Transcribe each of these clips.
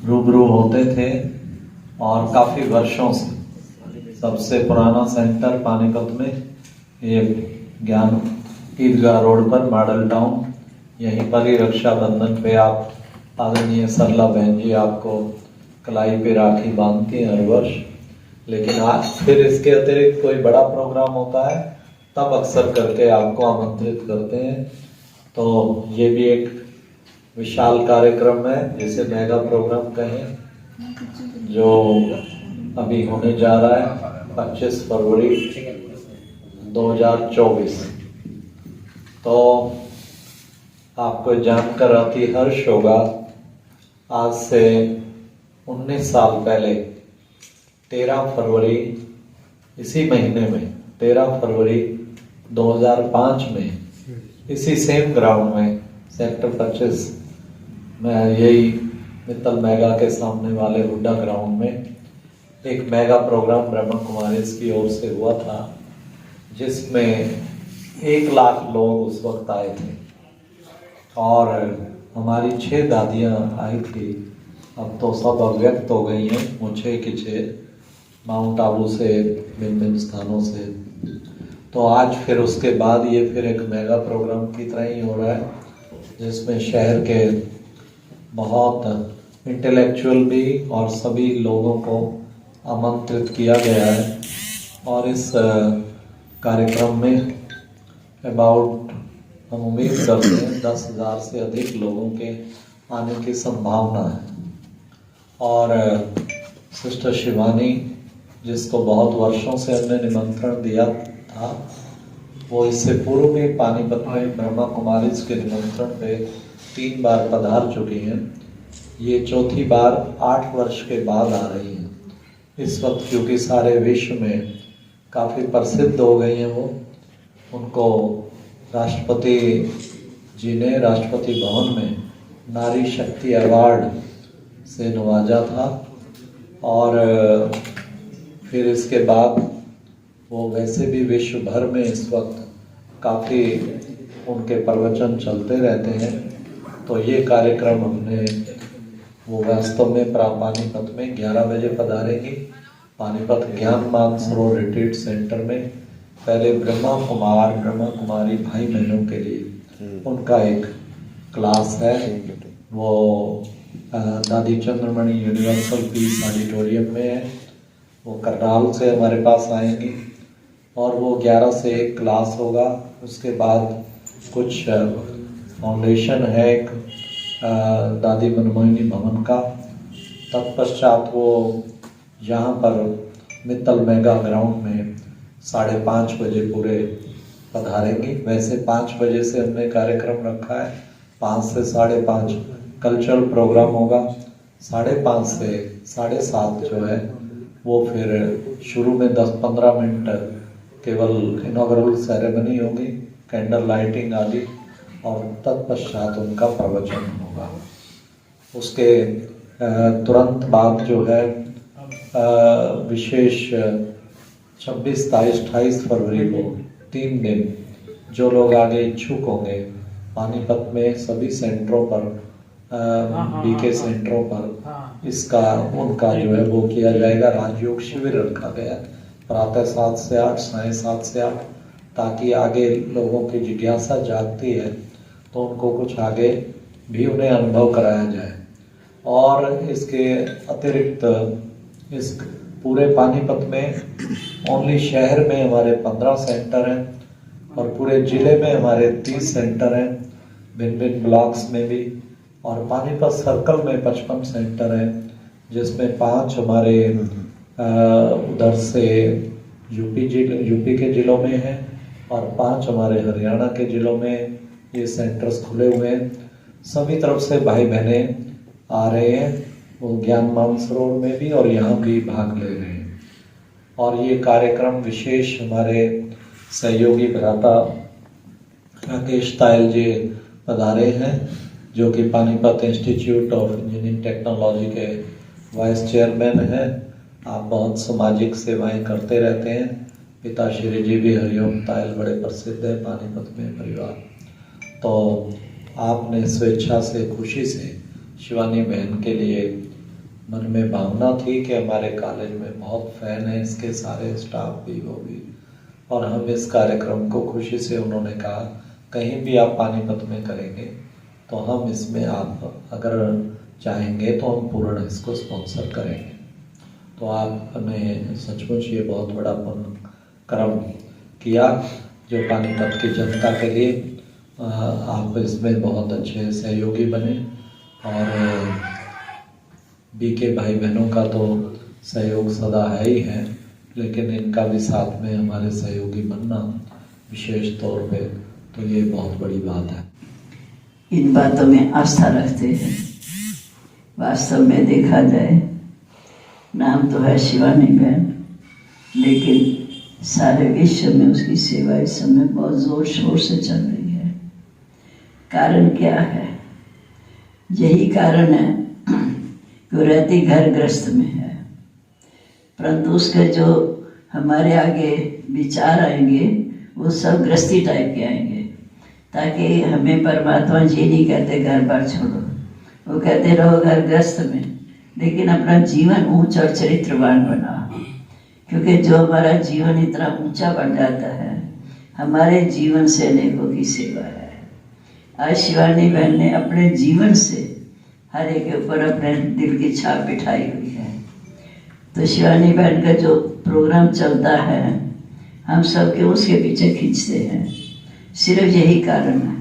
रूबरू होते थे और काफ़ी वर्षों से सबसे पुराना सेंटर पानीपत में ये ज्ञान ईदगाह रोड पर मॉडल टाउन, यहीं पर ही रक्षाबंधन पे आप आदरणीय सरला बहन जी आपको कलाई पे राखी बांधती हैं हर वर्ष। लेकिन आज फिर इसके अतिरिक्त कोई बड़ा प्रोग्राम होता है तब अक्सर करके आपको आमंत्रित करते हैं। तो ये भी एक विशाल कार्यक्रम है, जिसे मेगा प्रोग्राम कहें, जो अभी होने जा रहा है 25 फरवरी 2024। तो आपको जानकर अति हर्ष होगा, आज से 19 साल पहले 13 फरवरी इसी महीने में 13 फरवरी 2005 में इसी सेम ग्राउंड में सेक्टर 25 में, यही मित्तल मेगा के सामने वाले हुड्डा ग्राउंड में एक मेगा प्रोग्राम ब्रह्मा कुमारी की ओर से हुआ था, जिसमें 1 लाख लोग उस वक्त आए थे और हमारी 6 दादियाँ आई थी। अब तो सब अव्यक्त हो गई हैं, वो 6 की 6 माउंट आबू से, भिन्न भिन्न स्थानों से। तो आज फिर उसके बाद ये फिर एक मेगा प्रोग्राम की तरह ही हो रहा है, जिसमें शहर के बहुत इंटेलेक्चुअल भी और सभी लोगों को आमंत्रित किया गया है। और इस कार्यक्रम में अबाउट हम उम्मीद करते हैं 10,000 से अधिक लोगों के आने की संभावना है। और सिस्टर शिवानी, जिसको बहुत वर्षों से हमने निमंत्रण दिया था, वो इससे पूर्व भी पानीपत में ब्रह्मा कुमारी के निमंत्रण पे 3 बार पधार चुकी हैं। ये चौथी बार 8 वर्ष के बाद आ रही हैं। इस वक्त क्योंकि सारे विश्व में काफ़ी प्रसिद्ध हो गई हैं वो, उनको राष्ट्रपति जी ने राष्ट्रपति भवन में नारी शक्ति अवार्ड से नवाजा था। और फिर इसके बाद वो वैसे भी विश्व भर में इस वक्त काफ़ी उनके प्रवचन चलते रहते हैं। तो ये कार्यक्रम हमने वो वास्तव में पानीपत में 11 बजे पधारेंगी। पानीपत ज्ञान मानसरोवर रिट्रीट सेंटर में पहले ब्रह्मा कुमारी भाई बहनों के लिए उनका एक क्लास है, वो दादी चंद्रमणि यूनिवर्सल पीस ऑडिटोरियम में है। वो करनाल से हमारे पास आएंगी और वो 11 से 1 क्लास होगा। उसके बाद कुछ फाउंडेशन है एक दादी मनमोहिनी भवन का। तत्पश्चात वो यहाँ पर मित्तल मेगा ग्राउंड में 5:30 बजे पूरे पधारेंगी। वैसे 5 बजे से हमने कार्यक्रम रखा है, 5 से 5:30 कल्चरल प्रोग्राम होगा। 5:30 से 7:30 जो है वो फिर शुरू में 10-15 मिनट केवल इनॉग्रल सेरेमनी होगी, कैंडल लाइटिंग आदि, और तत्पश्चात उनका प्रवचन होगा। उसके तुरंत बाद जो है विशेष 26, 27, 28 फरवरी को 3 दिन जो लोग आगे इच्छुक होंगे, पानीपत में सभी सेंटरों पर, बीके सेंटरों पर इसका उनका जो है वो किया जाएगा। राजयोग शिविर रखा गया है प्रातः 7 से 8, सायं 7 से 8, ताकि आगे लोगों की जिज्ञासा जागती है तो उनको कुछ आगे भी उन्हें अनुभव कराया जाए। और इसके अतिरिक्त इस पूरे पानीपत में ओनली शहर में हमारे 15 सेंटर हैं और पूरे ज़िले में हमारे 30 सेंटर हैं, भिन्न भिन्न ब्लॉक्स में भी। और पानीपत सर्कल में 55 सेंटर हैं, जिसमें 5 हमारे उधर से यूपी के ज़िलों में हैं और 5 हमारे हरियाणा के ज़िलों में ये सेंटर्स खुले हुए हैं। सभी तरफ से भाई बहने आ रहे हैं, वो ज्ञान मानसरोवर में भी और यहाँ भी भाग ले रहे हैं। और ये कार्यक्रम विशेष हमारे सहयोगी भ्राता राकेश तायल जी पधारे हैं, जो कि Panipat institute of engineering technology के वाइस चेयरमैन हैं। आप बहुत सामाजिक सेवाएं करते रहते हैं। पिता श्री जी भी हरिओम तायल बड़े प्रसिद्ध है पानीपत में परिवार। तो आपने स्वेच्छा से, खुशी से शिवानी बहन के लिए मन में भावना थी कि हमारे कॉलेज में बहुत फैन है इसके, सारे स्टाफ भी वो भी, और हम इस कार्यक्रम को खुशी से, उन्होंने कहा कहीं भी आप पानीपत में करेंगे तो हम इसमें, आप अगर चाहेंगे तो हम पूर्ण इसको स्पॉन्सर करेंगे। तो आपने सचमुच ये बहुत बड़ा पुण्य कर्म किया जो पानीपत की जनता के लिए आप इसमें बहुत अच्छे सहयोगी बने। और बीके भाई बहनों का तो सहयोग सदा है ही है, लेकिन इनका भी साथ में हमारे सहयोगी बनना विशेष तौर पे, तो ये बहुत बड़ी बात है। इन बातों में आस्था रखते हैं। वास्तव में देखा जाए, नाम तो है शिवानी बहन, लेकिन सारे विश्व में उसकी सेवा इस समय बहुत जोर शोर से चल रही है। कारण क्या है? यही कारण है कि वो रहती घर ग्रस्त में है, परंतु उसके जो हमारे आगे विचार आएंगे वो सब गृहस्थी टाइप के आएंगे, ताकि हमें परमात्मा जी नहीं कहते घर बार छोड़ो, वो कहते रहो घर ग्रस्त में, लेकिन अपना जीवन ऊंचा और चरित्रवान बनाओ। क्योंकि जो हमारा जीवन इतना ऊंचा बन जाता है, हमारे जीवन से अनेकों की सेवा है। आज शिवानी बहन ने अपने जीवन से हर एक के ऊपर अपने दिल की छाप बिठाई हुई है। तो शिवानी बहन का जो प्रोग्राम चलता है, हम सब के उसके पीछे खींचते हैं। सिर्फ यही कारण है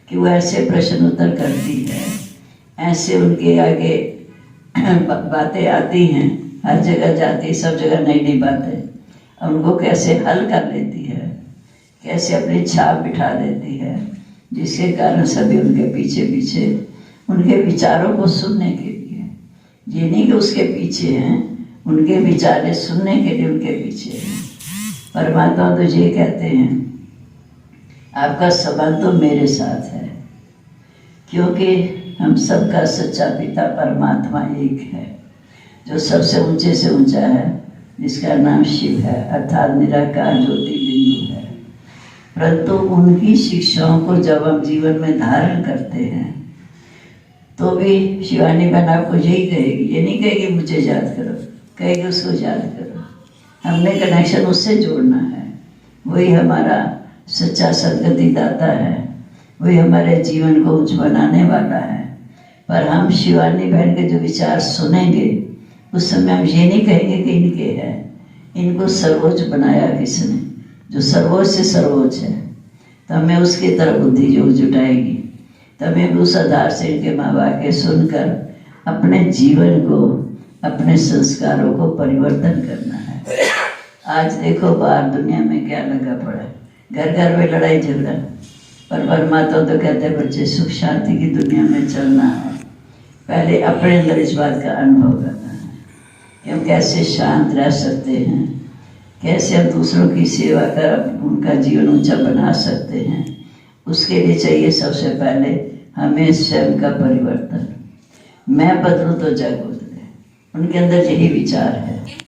कि वो ऐसे प्रश्न उत्तर करती है, ऐसे उनके आगे बातें आती हैं, हर जगह जाती, सब जगह नई नई बातें, उनको कैसे हल कर लेती है, कैसे अपनी छाप बिठा देती है, जिसके कारण सभी उनके पीछे पीछे उनके विचारों को सुनने के लिए, ये नहीं कि उसके पीछे हैं, उनके विचारें सुनने के लिए उनके पीछे हैं। परमात्मा तो ये कहते हैं, आपका संबंध तो मेरे साथ है, क्योंकि हम सबका सच्चा पिता परमात्मा एक है, जो सबसे ऊंचे से ऊंचा है, जिसका नाम शिव है, अर्थात निराकार ज्योति बिंदु है। परंतु उनकी शिक्षाओं को जब हम जीवन में धारण करते हैं, तो भी शिवानी बहन आपको यही कहेगी, ये नहीं कहेगी मुझे याद करो, कहेगी उसको याद करो। हमने कनेक्शन उससे जोड़ना है, वही हमारा सच्चा सदगति दाता है, वही हमारे जीवन को उच्च बनाने वाला है। पर हम शिवानी बहन के जो विचार सुनेंगे, उस समय हम ये नहीं कहेंगे कि इनके हैं, इनको सर्वोच्च बनाया किसने, जो सर्वोच्च से सर्वोच्च है। तो हमें उसकी तरफ बुद्धि जो जुटाएगी, तब उस आधार से इनके माँ बाप के सुनकर अपने जीवन को, अपने संस्कारों को परिवर्तन करना है। आज देखो बाहर दुनिया में क्या लगा पड़ा है, घर घर में लड़ाई झगड़ा, पर परमात्मा तो कहते बच्चे सुख शांति की दुनिया में चलना है। पहले अपने अंदर इस बात का अनुभव करना है कि हम कैसे शांत रह सकते हैं, कैसे हम दूसरों की सेवा कर उनका जीवन ऊंचा बना सकते हैं। उसके लिए चाहिए सबसे पहले हमें स्वयं का परिवर्तन। मैं बदलूं तो जग बदले, उनके अंदर यही विचार है।